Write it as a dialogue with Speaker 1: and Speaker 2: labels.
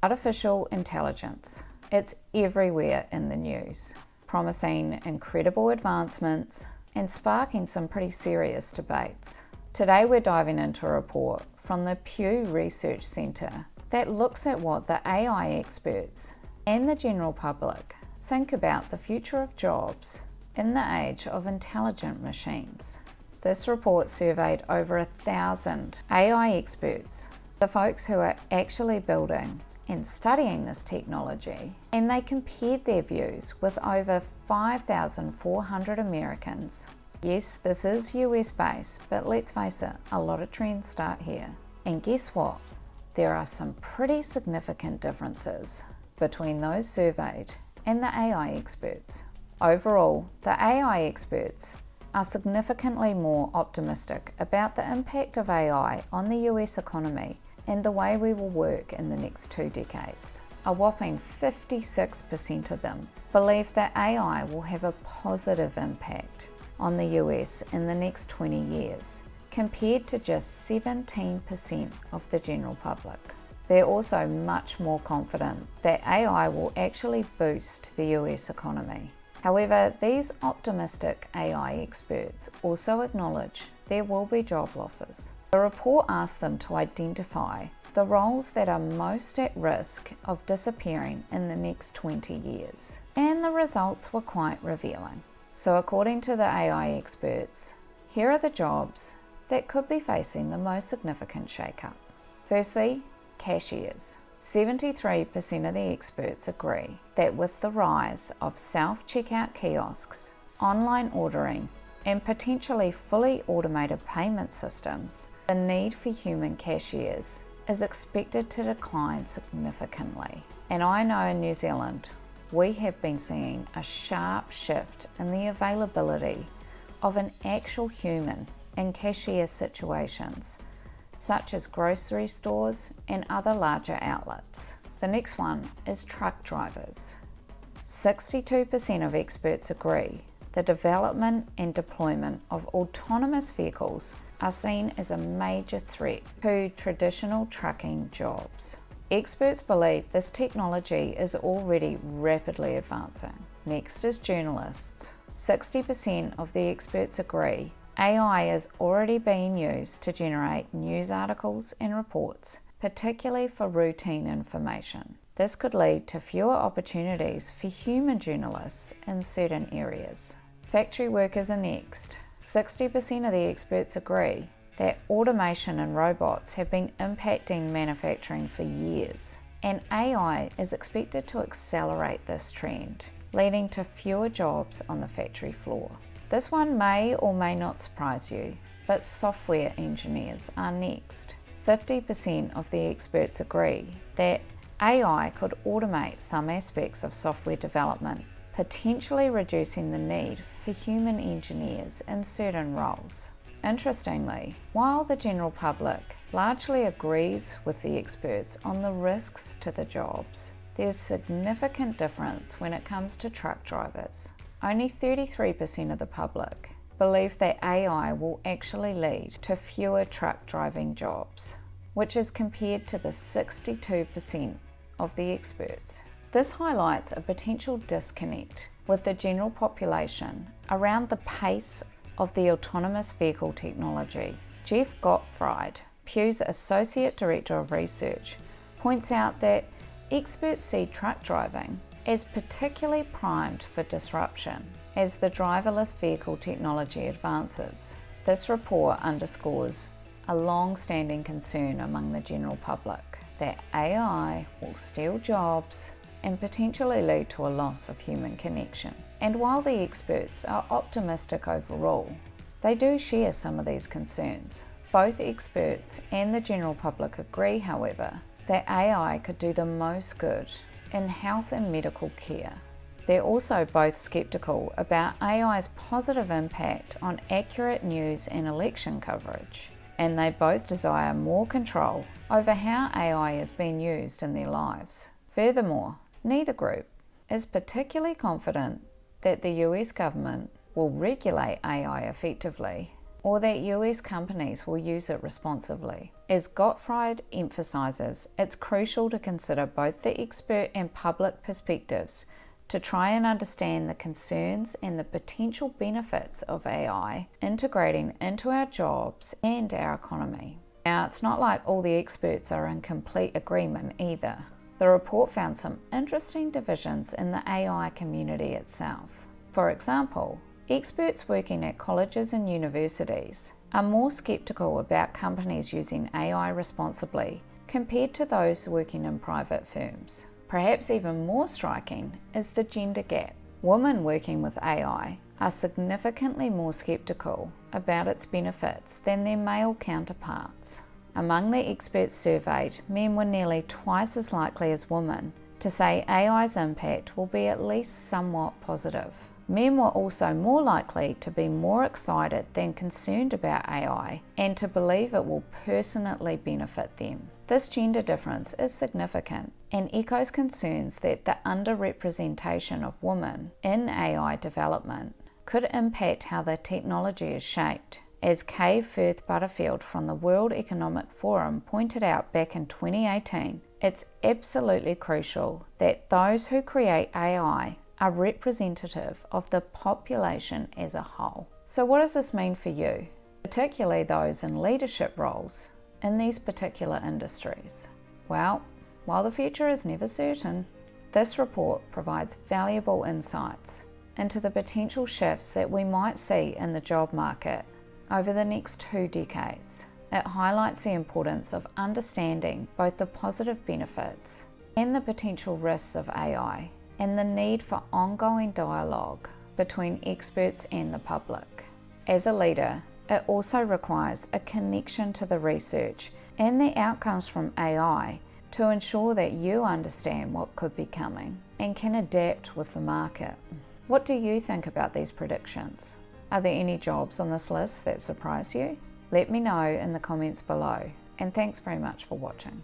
Speaker 1: Artificial intelligence. It's everywhere in the news, promising incredible advancements and sparking some pretty serious debates. Today we're diving into a report from the Pew Research Centre that looks at what the AI experts and the general public think about the future of jobs in the age of intelligent machines. This report surveyed over 1,000 AI experts, the folks who are actually building and studying this technology, and they compared their views with over 5,400 Americans. Yes, this is US based, but let's face it, a lot of trends start here. And guess what? There are some pretty significant differences between those surveyed and the AI experts. Overall, the AI experts are significantly more optimistic about the impact of AI on the US economy and the way we will work in the next 2 decades. A whopping 56% of them believe that AI will have a positive impact on the US in the next 20 years, compared to just 17% of the general public. They're also much more confident that AI will actually boost the US economy. However, these optimistic AI experts also acknowledge there will be job losses. The report asked them to identify the roles that are most at risk of disappearing in the next 20 years, and the results were quite revealing. So according to the AI experts, here are the jobs that could be facing the most significant shakeup. Firstly, cashiers. 73% of the experts agree that with the rise of self-checkout kiosks, online ordering, and potentially fully automated payment systems, the need for human cashiers is expected to decline significantly. And I know in New Zealand, we have been seeing a sharp shift in the availability of an actual human in cashier situations, such as grocery stores and other larger outlets. The next one is truck drivers. 62% of experts agree the development and deployment of autonomous vehicles are seen as a major threat to traditional trucking jobs. Experts believe this technology is already rapidly advancing. Next is journalists. 60% of the experts agree AI is already being used to generate news articles and reports, particularly for routine information. This could lead to fewer opportunities for human journalists in certain areas. Factory workers are next. 60% of the experts agree that automation and robots have been impacting manufacturing for years, and AI is expected to accelerate this trend, leading to fewer jobs on the factory floor. This one may or may not surprise you, but software engineers are next. 50% of the experts agree that AI could automate some aspects of software development, potentially reducing the need for human engineers in certain roles. Interestingly, while the general public largely agrees with the experts on the risks to the jobs, there's significant difference when it comes to truck drivers. Only 33% of the public believe that AI will actually lead to fewer truck driving jobs, which is compared to the 62% of the experts. This highlights a potential disconnect with the general population around the pace of the autonomous vehicle technology. Jeff Gottfried, Pew's Associate Director of Research, points out that experts see truck driving as particularly primed for disruption as the driverless vehicle technology advances. This report underscores a long-standing concern among the general public that AI will steal jobs and potentially lead to a loss of human connection. And while the experts are optimistic overall, they do share some of these concerns. Both experts and the general public agree, however, that AI could do the most good in health and medical care. They're also both skeptical about AI's positive impact on accurate news and election coverage, and they both desire more control over how AI is being used in their lives. Furthermore, neither group is particularly confident that the US government will regulate AI effectively, or that US companies will use it responsibly. As Gottfried emphasises, it's crucial to consider both the expert and public perspectives to try and understand the concerns and the potential benefits of AI integrating into our jobs and our economy. Now, it's not like all the experts are in complete agreement either. The report found some interesting divisions in the AI community itself. For example, experts working at colleges and universities are more skeptical about companies using AI responsibly compared to those working in private firms. Perhaps even more striking is the gender gap. Women working with AI are significantly more skeptical about its benefits than their male counterparts. Among the experts surveyed, men were nearly twice as likely as women to say AI's impact will be at least somewhat positive. Men were also more likely to be more excited than concerned about AI and to believe it will personally benefit them. This gender difference is significant and echoes concerns that the underrepresentation of women in AI development could impact how the technology is shaped. As Kay Firth Butterfield from the World Economic Forum pointed out back in 2018, it's absolutely crucial that those who create AI are representative of the population as a whole. So what does this mean for you, particularly those in leadership roles in these particular industries? Well, while the future is never certain, this report provides valuable insights into the potential shifts that we might see in the job market over the next 2 decades. It highlights the importance of understanding both the positive benefits and the potential risks of AI, and the need for ongoing dialogue between experts and the public. As a leader, it also requires a connection to the research and the outcomes from AI to ensure that you understand what could be coming and can adapt with the market. What do you think about these predictions? Are there any jobs on this list that surprise you? Let me know in the comments below, and thanks very much for watching.